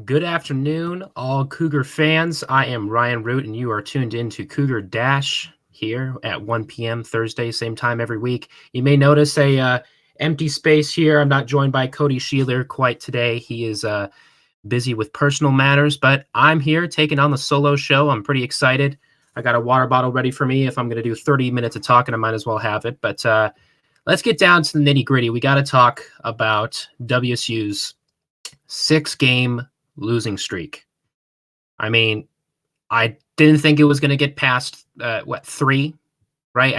Good afternoon, all Cougar fans. I am Ryan Root, and you are tuned in to Cougar Dash here at 1 p.m. Thursday, same time every week. You may notice a empty space here. I'm not joined by Cody Sheeler quite today. He is busy with personal matters, but I'm here taking on the solo show. I'm pretty excited. I got a water bottle ready for me. If I'm going to do 30 minutes of talking, I might as well have it. But let's get down to the nitty gritty. We got to talk about WSU's 6-game losing streak. I mean, I didn't think it was going to get past three, right?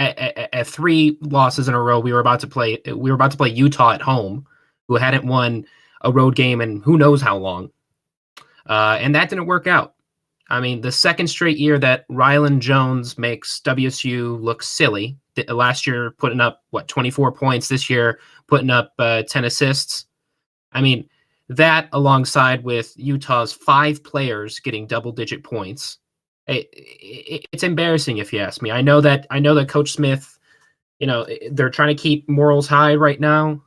At 3 losses in a row, we were about to play Utah at home, who hadn't won a road game in who knows how long, and that didn't work out. I mean, the second straight year that Rylan Jones makes WSU look silly. Last year, putting up 24 points. This year, putting up 10 assists. I mean, that alongside with Utah's 5 players getting double-digit points, it's embarrassing if you ask me. I know that Coach Smith, they're trying to keep morals high right now.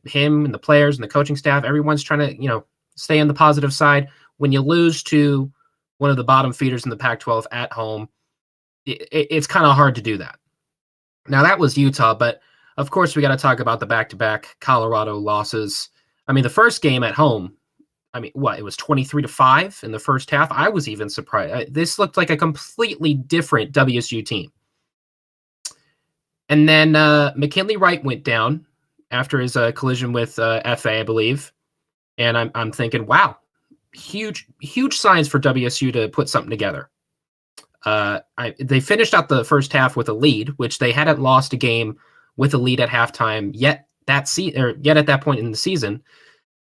Him and the players and the coaching staff, everyone's trying to stay on the positive side. When you lose to one of the bottom feeders in the Pac-12 at home, it's kind of hard to do that. Now that was Utah, but of course we got to talk about the back-to-back Colorado losses. I mean, the first game at home, it was 23-5 in the first half. I was even surprised. This looked like a completely different WSU team. And then McKinley Wright went down after his collision with FA, I believe. And I'm thinking, wow, huge signs for WSU to put something together. They finished out the first half with a lead, which they hadn't lost a game with a lead at halftime yet at that point in the season.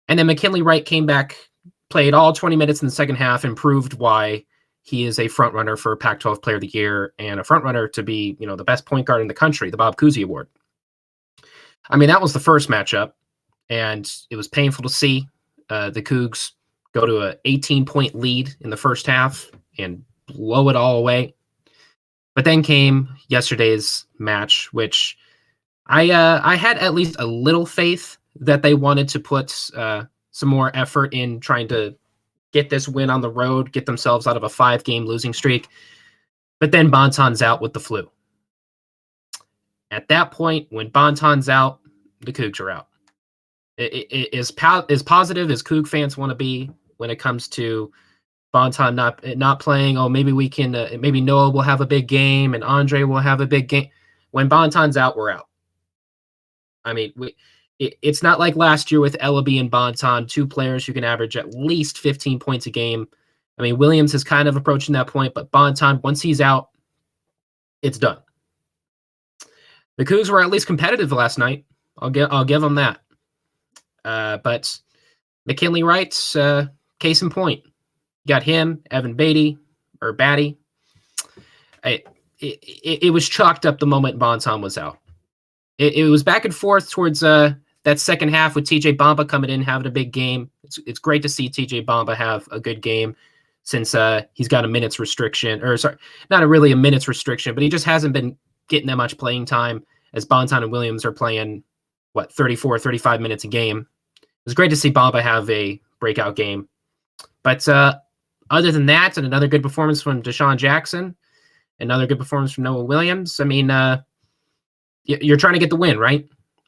And then McKinley Wright came back, played all 20 minutes in the second half, and proved why he is a front runner for Pac-12 Player of the Year and a front runner to be, the best point guard in the country, the Bob Cousy Award. I mean, that was the first matchup, and it was painful to see the Cougs go to an 18-point lead in the first half and blow it all away. But then came yesterday's match, which I had at least a little faith that they wanted to put some more effort in trying to get this win on the road, get themselves out of a 5-game losing streak. But then Bonton's out with the flu. At that point, when Bonton's out, the Cougs are out. As positive as Coug fans want to be when it comes to Bonton not playing, maybe we can, maybe Noah will have a big game and Andre will have a big game. When Bonton's out, we're out. I mean, it's not like last year with Ellaby and Bonton, 2 players who can average at least 15 points a game. I mean, Williams is kind of approaching that point, but Bonton, once he's out, it's done. The Cougs were at least competitive last night. I'll give them that. But McKinley Wright's case in point. You got him, Evan Batty. It was chalked up the moment Bonton was out. It was back and forth towards that second half with TJ Bamba coming in, having a big game. It's great to see TJ Bamba have a good game since he's got a minutes restriction. Or sorry, not really a minutes restriction, but he just hasn't been getting that much playing time as Bonton and Williams are playing, 34, 35 minutes a game. It was great to see Bamba have a breakout game. But other than that, and another good performance from Dishon Jackson, another good performance from Noah Williams, I mean, you're trying to get the win, right?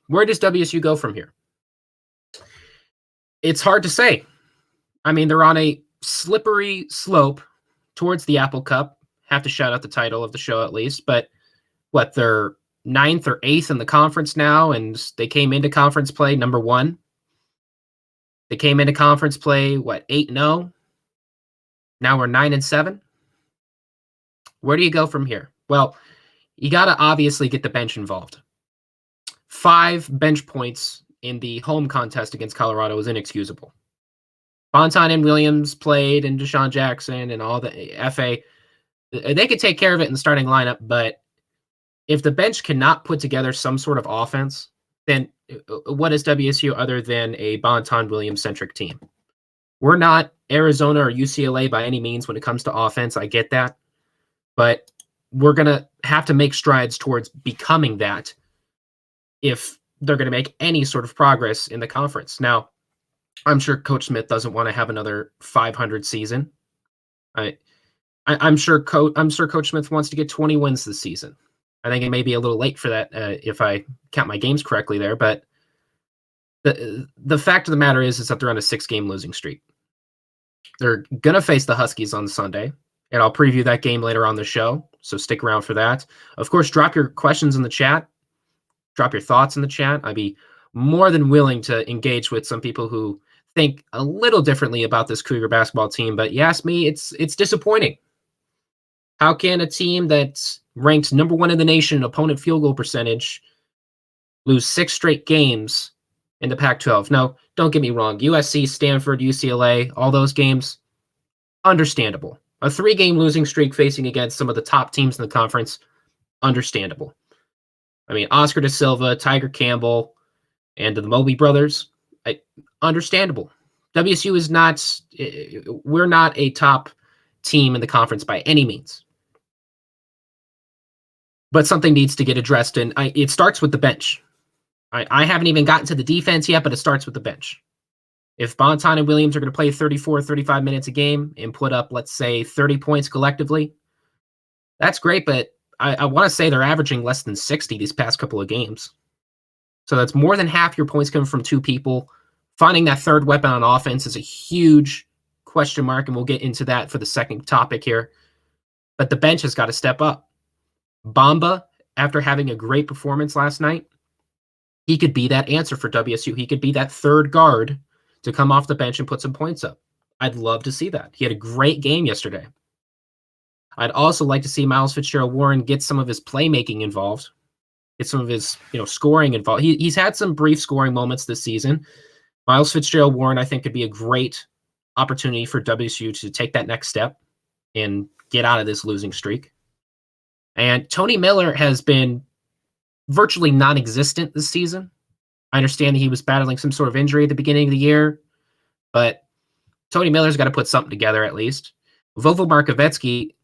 Where does WSU go from here? It's hard to say. I mean, they're on a slippery slope towards the Apple Cup. Have to shout out the title of the show at least. But they're 9th or 8th in the conference now, and they came into conference play number 1. They came into conference play, 8-0? Now we're 9-7. Where do you go from here? Well, you got to obviously get the bench involved. 5 bench points in the home contest against Colorado was inexcusable. Bonton and Williams played, and Dishon Jackson and all the FA. They could take care of it in the starting lineup, but if the bench cannot put together some sort of offense, then what is WSU other than a Bonton Williams-centric team? We're not Arizona or UCLA by any means when it comes to offense. I get that. But we're going to have to make strides towards becoming that if they're going to make any sort of progress in the conference. Now, I'm sure Coach Smith doesn't want to have another 500 season. I, I'm sure Coach Smith wants to get 20 wins this season. I think it may be a little late for that if I count my games correctly there, but the fact of the matter is that they're on a 6-game losing streak. They're gonna face the Huskies on Sunday, and I'll preview that game later on the show. So stick around for that. Of course, drop your questions in the chat. Drop your thoughts in the chat. I'd be more than willing to engage with some people who think a little differently about this Cougar basketball team. But you ask me, it's disappointing. How can a team that's ranked number 1 in the nation in opponent field goal percentage lose 6 straight games in the Pac-12? No, don't get me wrong. USC, Stanford, UCLA, all those games, understandable. A 3-game losing streak facing against some of the top teams in the conference, understandable. I mean, Oscar da Silva, Tiger Campbell, and the Mobley brothers, understandable. WSU is not, we're not a top team in the conference by any means. But something needs to get addressed, and it starts with the bench. I haven't even gotten to the defense yet, but it starts with the bench. If Bonton and Williams are going to play 34, 35 minutes a game and put up, let's say, 30 points collectively, that's great, but I want to say they're averaging less than 60 these past couple of games. So that's more than half your points coming from 2 people. Finding that third weapon on offense is a huge question mark, and we'll get into that for the second topic here. But the bench has got to step up. Bamba, after having a great performance last night, he could be that answer for WSU. He could be that third guard to come off the bench and put some points up. I'd love to see that. He had a great game yesterday. I'd also like to see Miles Fitzgerald-Warren get some of his playmaking involved, get some of his scoring involved. He's had some brief scoring moments this season. Miles Fitzgerald-Warren, I think, could be a great opportunity for WSU to take that next step and get out of this losing streak. And Tony Miller has been virtually non-existent this season. I understand that he was battling some sort of injury at the beginning of the year, but Tony Miller's got to put something together at least. Vovo Markovetsky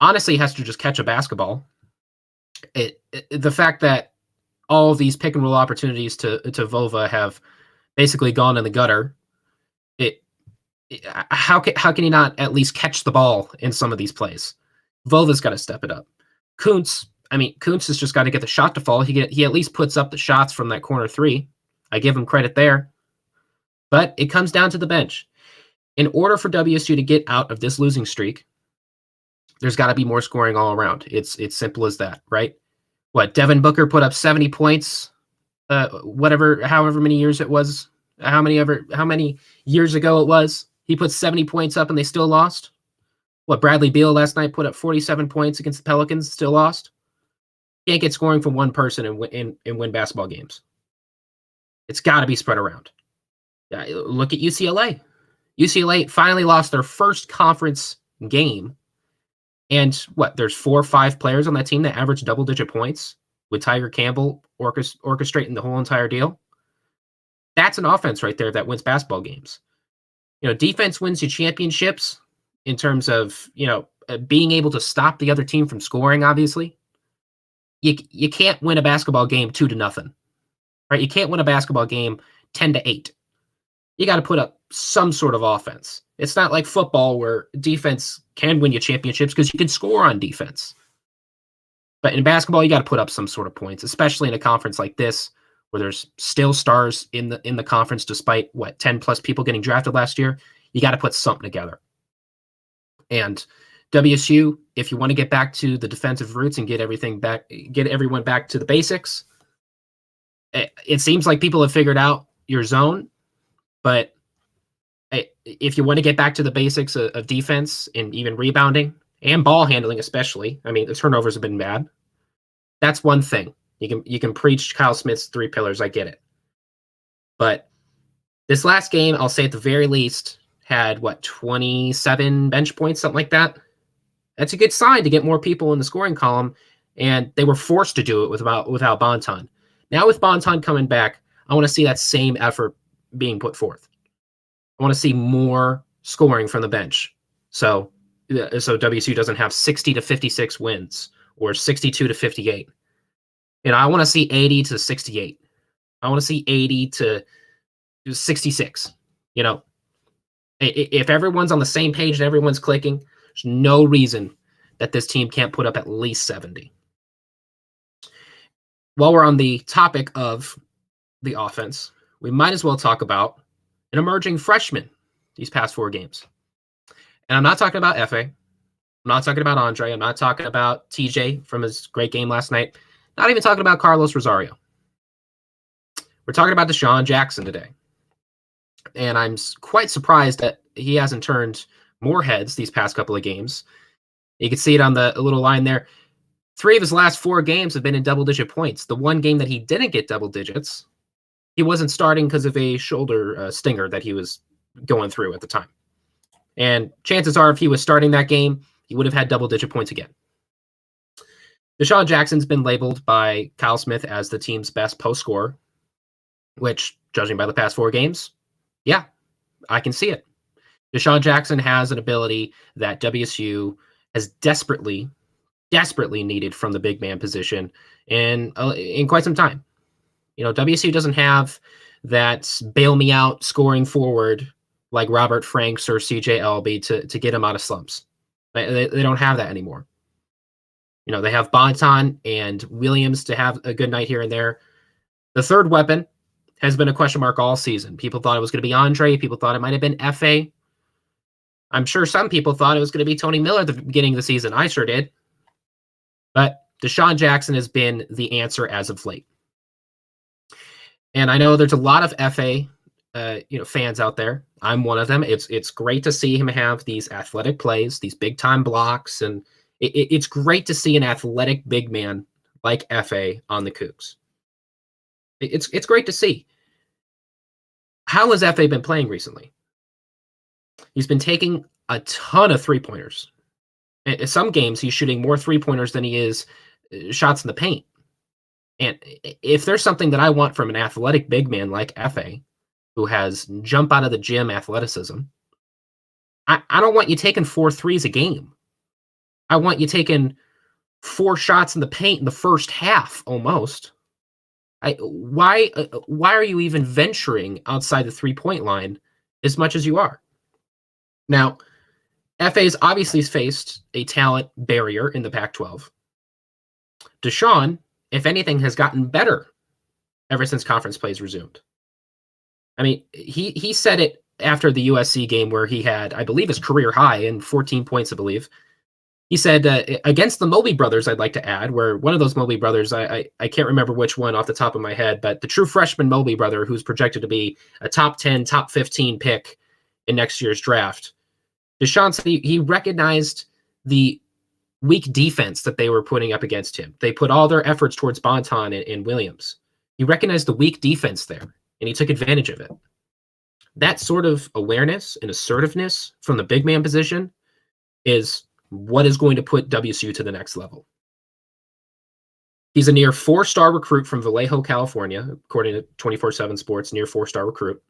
honestly has to just catch a basketball. The fact that all these pick and roll opportunities to Vova have basically gone in the gutter, how can he not at least catch the ball in some of these plays? Vova's got to step it up. Kuntz has just got to get the shot to fall. He at least puts up the shots from that corner 3. I give him credit there. But it comes down to the bench. In order for WSU to get out of this losing streak, there's got to be more scoring all around. It's simple as that, right? Devin Booker put up 70 points, however many years it was, how many years ago it was. He put 70 points up and they still lost. Bradley Beal last night put up 47 points against the Pelicans, still lost. Can't get scoring from one person and win basketball games. It's got to be spread around. Look at UCLA. UCLA finally lost their first conference game. And there's 4 or 5 players on that team that average double-digit points with Tiger Campbell orchestrating the whole entire deal. That's an offense right there that wins basketball games. Defense wins you championships in terms of, being able to stop the other team from scoring, obviously. You can't win a basketball game 2-0, right? You can't win a basketball game 10-8. You got to put up some sort of offense. It's not like football where defense can win you championships because you can score on defense. But in basketball, you got to put up some sort of points, especially in a conference like this where there's still stars in the conference despite 10 plus people getting drafted last year. You got to put something together. And WSU, if you want to get back to the defensive roots and get everyone back to the basics, it seems like people have figured out your zone. But if you want to get back to the basics of defense and even rebounding and ball handling, especially, the turnovers have been bad. That's one thing. You can preach Kyle Smith's 3 pillars. I get it. But this last game, I'll say at the very least, had 27 bench points, something like that. That's a good sign to get more people in the scoring column, and they were forced to do it without Bonton. Now with Bonton coming back, I want to see that same effort being put forth. I want to see more scoring from the bench. So WSU doesn't have 60-56 wins or 62-58. I want to see 80-68. I want to see 80 to 66. You know, if everyone's on the same page and everyone's clicking, there's no reason that this team can't put up at least 70. While we're on the topic of the offense, we might as well talk about an emerging freshman these past 4 games. And I'm not talking about Efe. I'm not talking about Andre. I'm not talking about TJ from his great game last night. Not even talking about Carlos Rosario. We're talking about Dishon Jackson today. And I'm quite surprised that he hasn't turned more heads these past couple of games. You can see it on the little line there. 3 of his last 4 games have been in double-digit points. The one game that he didn't get double digits, he wasn't starting because of a shoulder stinger that he was going through at the time. And chances are, if he was starting that game, he would have had double-digit points again. Dishon Jackson's been labeled by Kyle Smith as the team's best post scorer, which, judging by the past 4 games, yeah, I can see it. Dishon Jackson has an ability that WSU has desperately needed from the big man position in quite some time. You know, WSU doesn't have that bail me out scoring forward like Robert Franks or CJ Elby to get him out of slumps. They don't have that anymore. You know, they have Bonton and Williams to have a good night here and there. The third weapon has been a question mark all season. People thought it was going to be Andre. People thought it might have been Efe. I'm sure some people thought it was going to be Tony Miller at the beginning of the season. I sure did. But Dishon Jackson has been the answer as of late. And I know there's a lot of Efe fans out there. I'm one of them. It's great to see him have these athletic plays, these big time blocks, and it's great to see an athletic big man like Efe on the Cougs. It's great to see. How has Efe been playing recently? He's been taking a ton of 3-pointers. In some games, he's shooting more 3-pointers than he is shots in the paint. And if there's something that I want from an athletic big man like Efe, who has jump out of the gym athleticism, I don't want you taking 4 threes a game. I want you taking 4 shots in the paint in the first half almost. Why are you even venturing outside the 3-point line as much as you are? Now, Efe's obviously faced a talent barrier in the Pac-12. Dishon, if anything, has gotten better ever since conference plays resumed. I mean, he said it after the USC game where he had, I believe, his career high in 14 points, I believe. He said, against the Mobley brothers, I'd like to add, where one of those Mobley brothers, I can't remember which one off the top of my head, but the true freshman Mobley brother who's projected to be a top 10, top 15 pick in next year's draft. Dishon said he recognized the weak defense that they were putting up against him. They put all their efforts towards Bonton and Williams. He recognized the weak defense there, and he took advantage of it. That sort of awareness and assertiveness from the big man position is what is going to put WSU to the next level. He's a near 4-star recruit from Vallejo, California, according to 24/7 Sports, near 4-star recruit.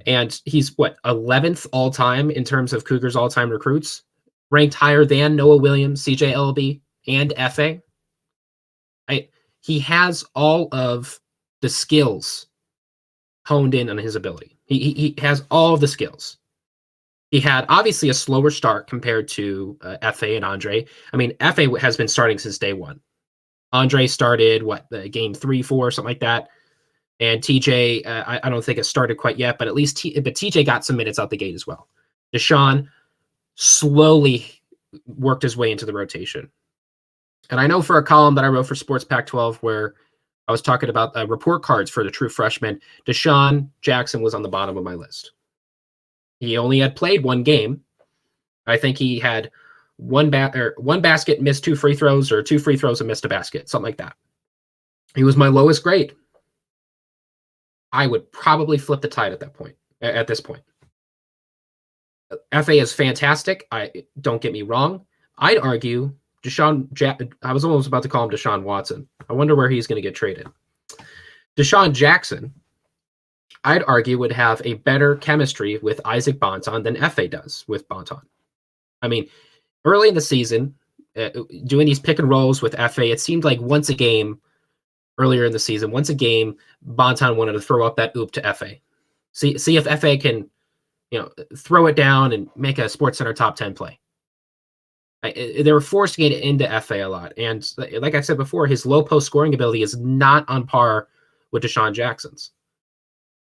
And he's, 11th all-time in terms of Cougars all-time recruits, ranked higher than Noah Williams, CJ Elby, and Efe. He has all of the skills honed in on his ability. He has all of the skills. He had obviously a slower start compared to Efe and Andre. I mean, Efe has been starting since day one. Andre started, game 3, 4, something like that. And TJ, I don't think it started quite yet, but at least TJ got some minutes out the gate as well. Dishon slowly worked his way into the rotation. And I know for a column that I wrote for Sports Pac-12 where I was talking about report cards for the true freshman, Dishon Jackson was on the bottom of my list. He only had played 1 game. I think he had one basket, missed 2 free throws, or 2 free throws and missed a basket, something like that. He was my lowest grade. I would probably flip the tide at this point. Efe is fantastic. Don't get me wrong. I'd argue I was almost about to call him Deshaun Watson. I wonder where he's going to get traded. Dishon Jackson, I'd argue, would have a better chemistry with Isaac Bonton than Efe does with Bonton. I mean, early in the season, doing these pick and rolls with Efe, it seemed like once a game, earlier in the season. Once a game, Bonton wanted to throw up that oop to FA. See if FA can, throw it down and make a SportsCenter top 10 play. They were forcing it into FA a lot. And like I said before, his low post scoring ability is not on par with Dishon Jackson's.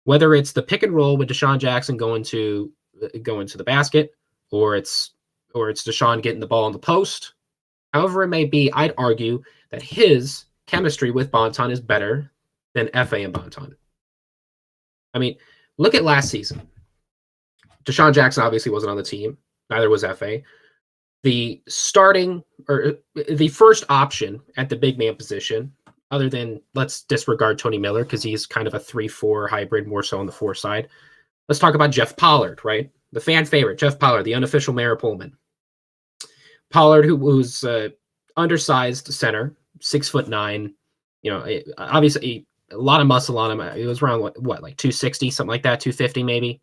Whether it's the pick and roll with Dishon Jackson going to the basket, or it's Dishon getting the ball on the post, however it may be, I'd argue that his chemistry with Bonton is better than FA and Bonton. I mean, look at last season. Dishon Jackson obviously wasn't on the team. Neither was FA. The first option at the big man position, other than, let's disregard Tony Miller because he's kind of a 3-4 hybrid, more so on the 4 side. Let's talk about Jeff Pollard, right? The fan favorite, Jeff Pollard, the unofficial Mayor Pullman. Pollard, who's undersized center, 6'9", obviously a lot of muscle on him. It was around like 260, something like that, 250 maybe.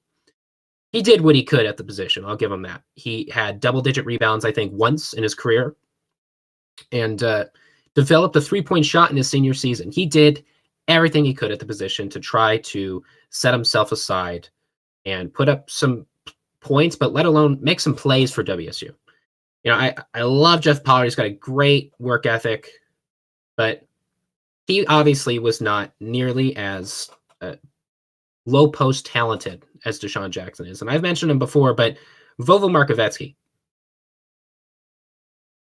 He did what he could at the position. I'll give him that. He had double-digit rebounds, I think, once in his career, and developed a 3-point shot in his senior season. He did everything he could at the position to try to set himself aside and put up some points, but let alone make some plays for WSU. I love Jeff Pollard. He's got a great work ethic, but he obviously was not nearly as low post talented as Dishon Jackson is. And I've mentioned him before, but Vovo Markovetsky,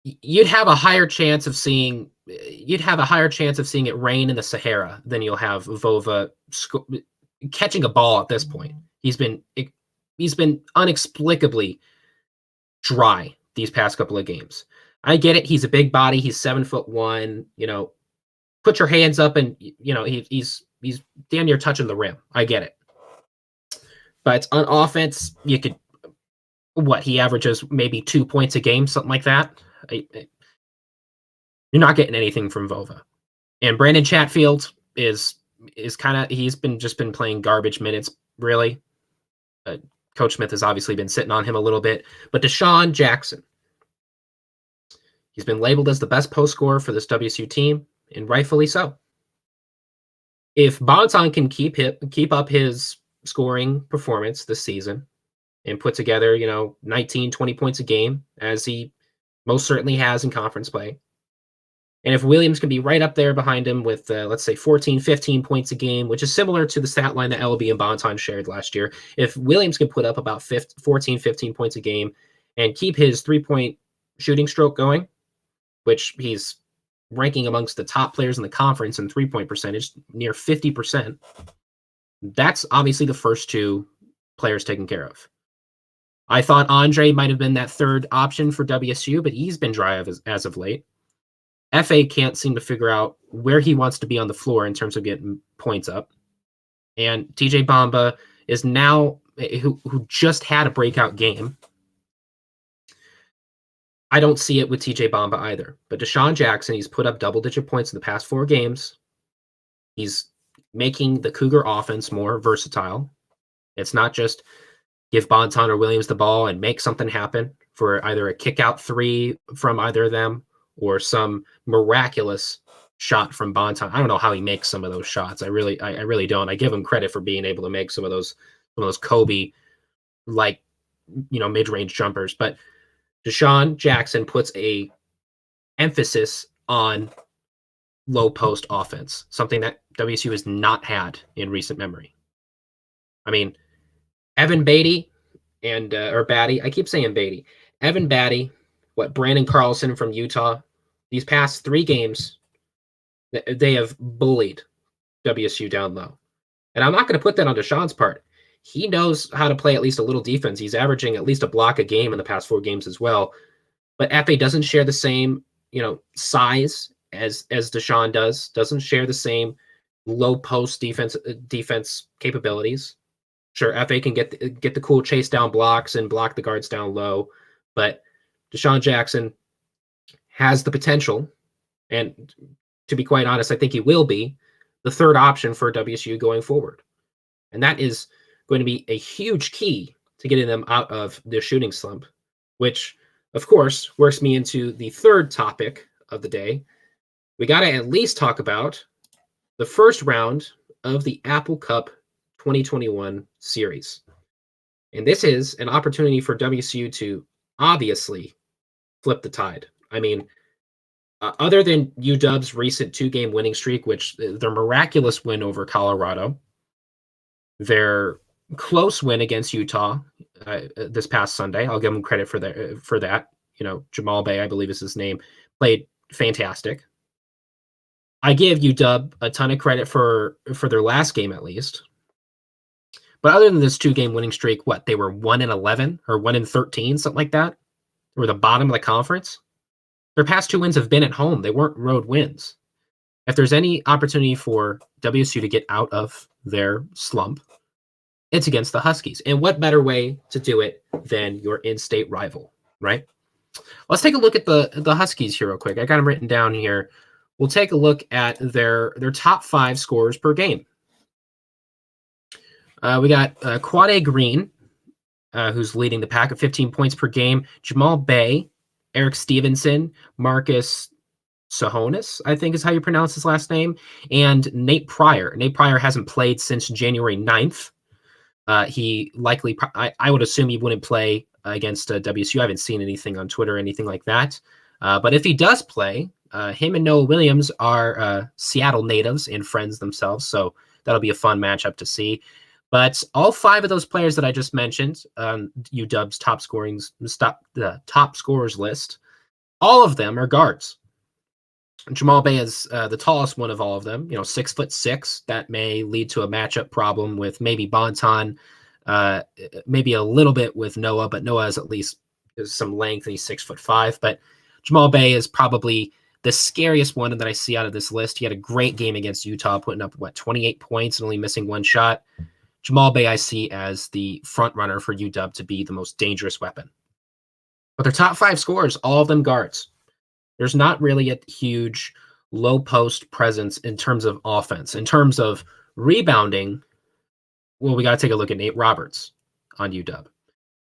you'd have a higher chance of seeing it rain in the Sahara than you'll have Vova catching a ball at this point. He's been inexplicably dry these past couple of games. I get it. He's a big body. He's 7'1". Put your hands up and he's damn near touching the rim. I get it. But on offense, you could he averages maybe 2 points a game, something like that. You're not getting anything from Vova. And Brandon Chatfield is kind of, he's been playing garbage minutes, really. Coach Smith has obviously been sitting on him a little bit. But Dishon Jackson, he's been labeled as the best post scorer for this WSU team, and rightfully so. If Bonton can keep up his scoring performance this season and put together, 19, 20 points a game, as he most certainly has in conference play, and if Williams can be right up there behind him with, let's say, 14, 15 points a game, which is similar to the stat line that LB and Bonton shared last year, if Williams can put up about 14, 15 points a game and keep his 3-point shooting stroke going, which he's ranking amongst the top players in the conference in 3-point percentage, near 50%, that's obviously the first two players taken care of. I thought Andre might have been that third option for WSU, but he's been dry as of late. FA can't seem to figure out where he wants to be on the floor in terms of getting points up. And TJ Bamba is now, who just had a breakout game. I don't see it with TJ Bamba either. But Dishon Jackson, he's put up double-digit points in the past 4 games. He's making the Cougar offense more versatile. It's not just give Bonton or Williams the ball and make something happen for either a kick-out 3 from either of them or some miraculous shot from Bonton. I don't know how he makes some of those shots. I really don't. I give him credit for being able to make some of those Kobe mid-range jumpers. But Dishon Jackson puts a emphasis on low post offense, something that WSU has not had in recent memory. I mean, Evan Beatty or Batty, I keep saying Beatty. Evan Batty, Brandon Carlson from Utah, these past 3 games, they have bullied WSU down low. And I'm not going to put that on Dishon's part. He knows how to play at least a little defense. He's averaging at least a block a game in the past 4 games as well. But FA doesn't share the same, size as Dishon does. Doesn't share the same low post defense capabilities. Sure, FA can get the cool chase down blocks and block the guards down low, but Dishon Jackson has the potential, and to be quite honest, I think he will be the third option for WSU going forward. And that is going to be a huge key to getting them out of their shooting slump, which, of course, works me into the third topic of the day. We got to at least talk about the first round of the Apple Cup 2021 series. And this is an opportunity for WSU to obviously flip the tide. I mean, other than UW's recent 2-game winning streak, which their miraculous win over Colorado, their close win against Utah this past Sunday, I'll give them credit for that. You know, Jamal Bay, I believe is his name, played fantastic. I give UW a ton of credit for their last game at least. But other than this 2-game winning streak, they were 1-11 or 1-13, something like that. They were the bottom of the conference. Their past 2 wins have been at home. They weren't road wins. If there's any opportunity for WSU to get out of their slump, it's against the Huskies. And what better way to do it than your in-state rival, right? Let's take a look at the Huskies here real quick. I got them written down here. We'll take a look at their top 5 scorers per game. We got Quade Green, who's leading the pack at 15 points per game. Jamal Bay, Eric Stevenson, Marcus Sahonis, I think is how you pronounce his last name, and Nate Pryor. Nate Pryor hasn't played since January 9th. He likely, I would assume he wouldn't play against WSU. I haven't seen anything on Twitter or anything like that. But if he does play, him and Noah Williams are Seattle natives and friends themselves, so that'll be a fun matchup to see. But all 5 of those players that I just mentioned, UW's top scorers list, all of them are guards. Jamal Bay is the tallest one of all of them, 6'6". That may lead to a matchup problem with maybe Bonton, maybe a little bit with Noah, but Noah has at least some length and he's 6'5". But Jamal Bay is probably the scariest one that I see out of this list. He had a great game against Utah, putting up 28 points and only missing 1 shot. Jamal Bay I see as the front runner for UW to be the most dangerous weapon. But their top 5 scorers, all of them guards. There's not really a huge low post presence in terms of offense. In terms of rebounding, well, we got to take a look at Nate Roberts on UW.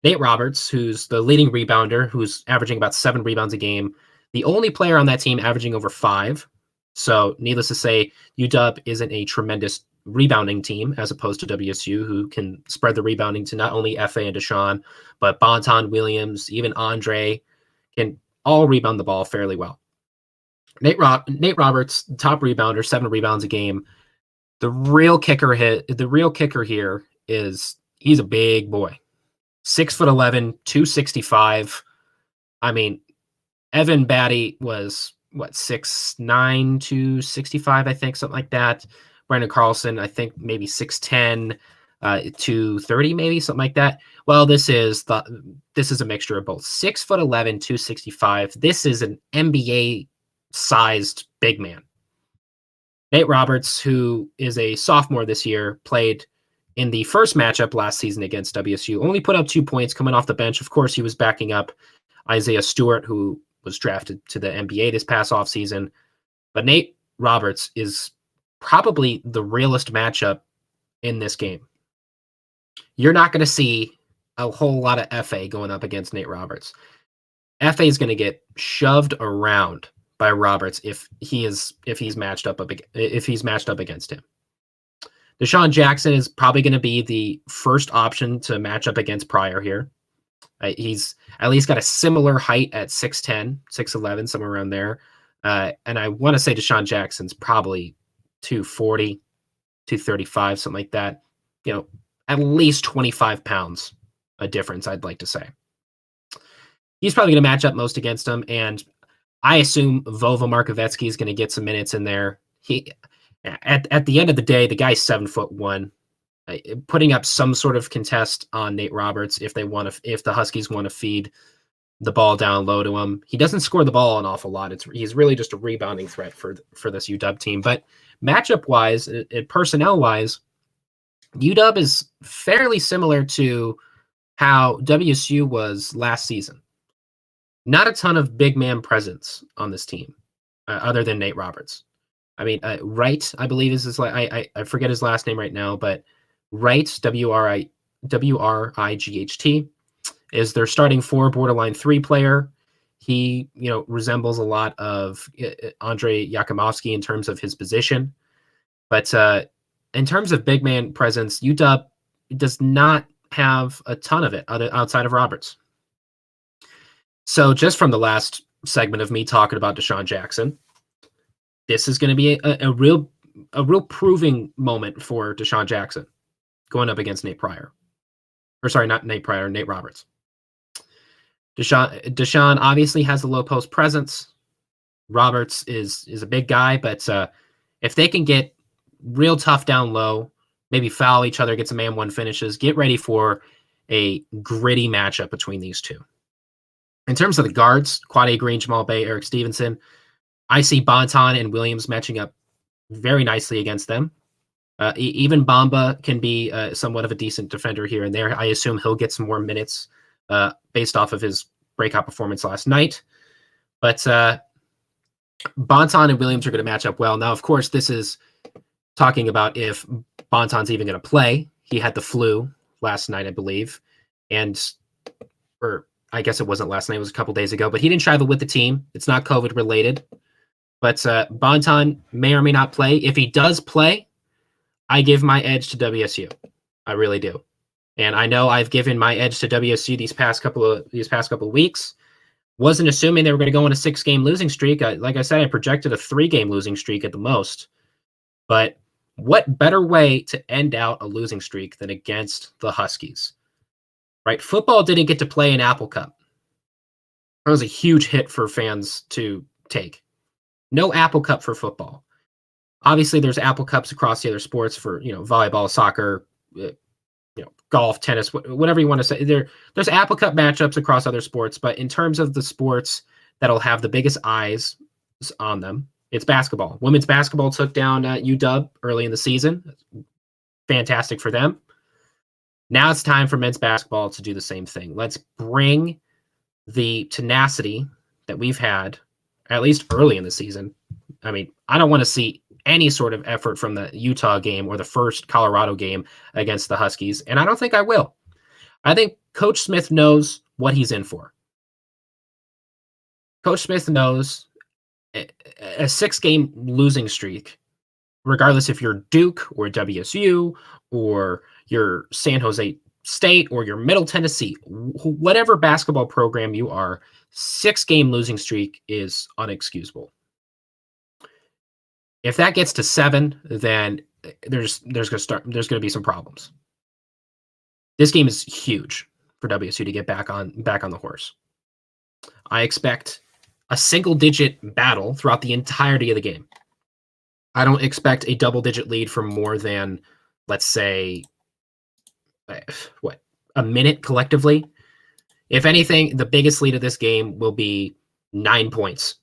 Nate Roberts, who's the leading rebounder, who's averaging about 7 rebounds a game, the only player on that team averaging over 5. So needless to say, UW isn't a tremendous rebounding team as opposed to WSU, who can spread the rebounding to not only FA and Dishon, but Bonton, Williams, even Andre can all rebound the ball fairly well. Nate Roberts, top rebounder, 7 rebounds a game. The real kicker here is he's a big boy. 6'11", 265. I mean, Evan Batty was 6'9", 265, I think, something like that. Brandon Carlson, I think maybe 6'10", 230, maybe something like that. Well, this is a mixture of both. 6'11", 265. This is an NBA-sized big man. Nate Roberts, who is a sophomore this year, played in the first matchup last season against WSU. Only put up 2 points coming off the bench. Of course, he was backing up Isaiah Stewart, who was drafted to the NBA this past offseason. But Nate Roberts is probably the realest matchup in this game. You're not going to see a whole lot of FA going up against Nate Roberts. FA is going to get shoved around by Roberts if he's matched up against him. Dishon Jackson is probably going to be the first option to match up against Pryor here. He's at least got a similar height at 6'10", 6'11", somewhere around there. And I want to say Dishon Jackson's probably 240, 235, something like that. At least 25 pounds a difference, I'd like to say. He's probably going to match up most against him, and I assume Vova Markovetsky is going to get some minutes in there. He, at the end of the day, the guy's 7'1", putting up some sort of contest on Nate Roberts if the Huskies want to feed the ball down low to him. He doesn't score the ball an awful lot. He's really just a rebounding threat for this UW team. But matchup wise, and personnel wise, UW is fairly similar to how WSU was last season. Not a ton of big man presence on this team, other than Nate Roberts. I mean, Wright, I believe is his. I forget his last name right now, but Wright, Wright, is their starting 4 borderline 3 player. He, resembles a lot of Andre Yakimovsky in terms of his position. But in terms of big man presence, UW does not have a ton of it outside of Roberts. So just from the last segment of me talking about Dishon Jackson, this is going to be a real proving moment for Dishon Jackson going up against Nate Pryor. Or sorry, not Nate Pryor, Nate Roberts. Dishon obviously has a low post presence. Roberts is a big guy, but if they can get real tough down low, maybe foul each other, get some man-one finishes, get ready for a gritty matchup between these two. In terms of the guards, Quade Green, Jamal Bay, Eric Stevenson, I see Bonton and Williams matching up very nicely against them. Even Bamba can be somewhat of a decent defender here and there. I assume he'll get some more minutes based off of his breakout performance last night. But Bonton and Williams are going to match up well. Now, of course, this is talking about if Bonton's even going to play. He had the flu last night, I believe. Or I guess it wasn't last night. It was a couple days ago. But he didn't travel with the team. It's not COVID related. But Bonton may or may not play. If he does play, I give my edge to WSU. I really do. And I know I've given my edge to WSU these past couple of weeks. Wasn't assuming they were going to go on a 6-game losing streak. Like I said, I projected a 3-game losing streak at the most. But what better way to end out a losing streak than against the Huskies? Right? Football didn't get to play in Apple Cup. That was a huge hit for fans to take. No Apple Cup for football. Obviously, there's Apple Cups across the other sports for, volleyball, soccer, golf, tennis, whatever you want to say. There's Apple Cup matchups across other sports, but in terms of the sports that'll have the biggest eyes on them, it's basketball. Women's basketball took down UW early in the season. Fantastic for them. Now it's time for men's basketball to do the same thing. Let's bring the tenacity that we've had, at least early in the season. I mean, I don't want to see any sort of effort from the Utah game or the first Colorado game against the Huskies, and I don't think I will. I think Coach Smith knows what he's in for. Coach Smith knows a 6-game losing streak, regardless if you're Duke or WSU or you're San Jose State or you're Middle Tennessee, whatever basketball program you are, 6-game losing streak is unexcusable. If that gets to 7, then there's going to be some problems. This game is huge for WSU to get back on the horse. I expect a single-digit battle throughout the entirety of the game. I don't expect a double-digit lead for more than, let's say, a minute collectively. If anything, the biggest lead of this game will be 9 points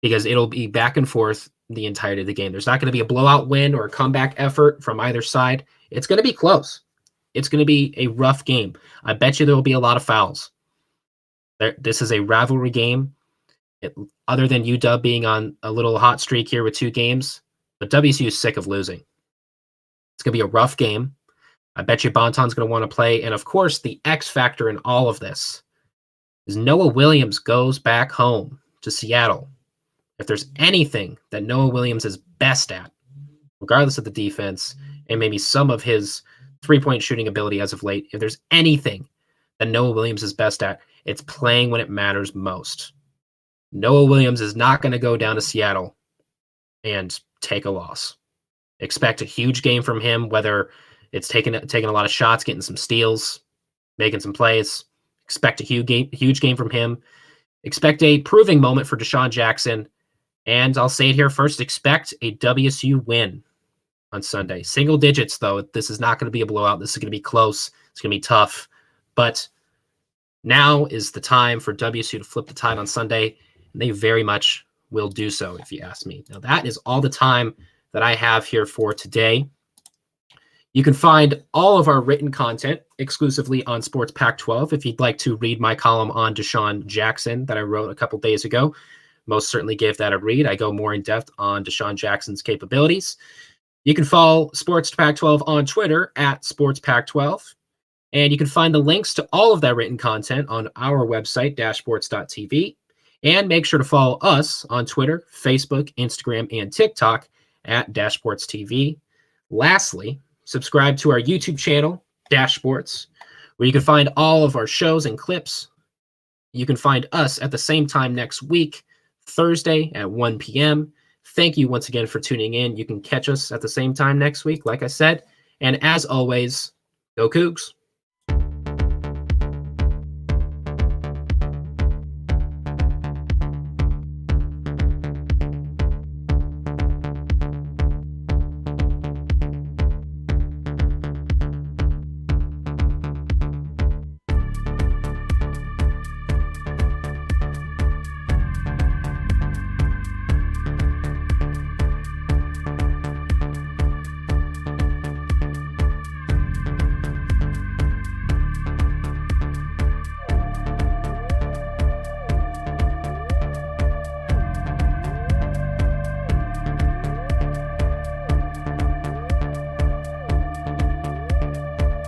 because it'll be back and forth the entirety of the game. There's not going to be a blowout win or a comeback effort from either side. It's going to be close. It's going to be a rough game. I bet you there will be a lot of fouls. This is a rivalry game. Other than UW being on a little hot streak here with 2 games, but WSU is sick of losing. It's going to be a rough game. I bet you Bonton's going to want to play. And of course, the X factor in all of this is Noah Williams goes back home to Seattle. If there's anything that Noah Williams is best at, regardless of the defense and maybe some of his 3-point shooting ability as of late, if there's anything that Noah Williams is best at, it's playing when it matters most. Noah Williams is not going to go down to Seattle and take a loss. Expect a huge game from him, whether it's taking a lot of shots, getting some steals, making some plays. Expect a huge game from him. Expect a proving moment for Dishon Jackson. And I'll say it here first, expect a WSU win on Sunday. Single digits, though. This is not going to be a blowout. This is going to be close. It's going to be tough. But now is the time for WSU to flip the tide on Sunday, and they very much will do so, if you ask me. Now, that is all the time that I have here for today. You can find all of our written content exclusively on Sports Pac-12 if you'd like to read my column on Dishon Jackson that I wrote a couple days ago. Most certainly give that a read. I go more in depth on Dishon Jackson's capabilities. You can follow Sports Pac-12 on Twitter at Sports Pac-12. And you can find the links to all of that written content on our website, dashsports.tv. And make sure to follow us on Twitter, Facebook, Instagram, and TikTok at Dashports TV. Lastly, subscribe to our YouTube channel, Dashports, where you can find all of our shows and clips. You can find us at the same time next week, Thursday at 1 p.m. Thank you once again for tuning in. You can catch us at the same time next week, like I said. And as always, go Cougs.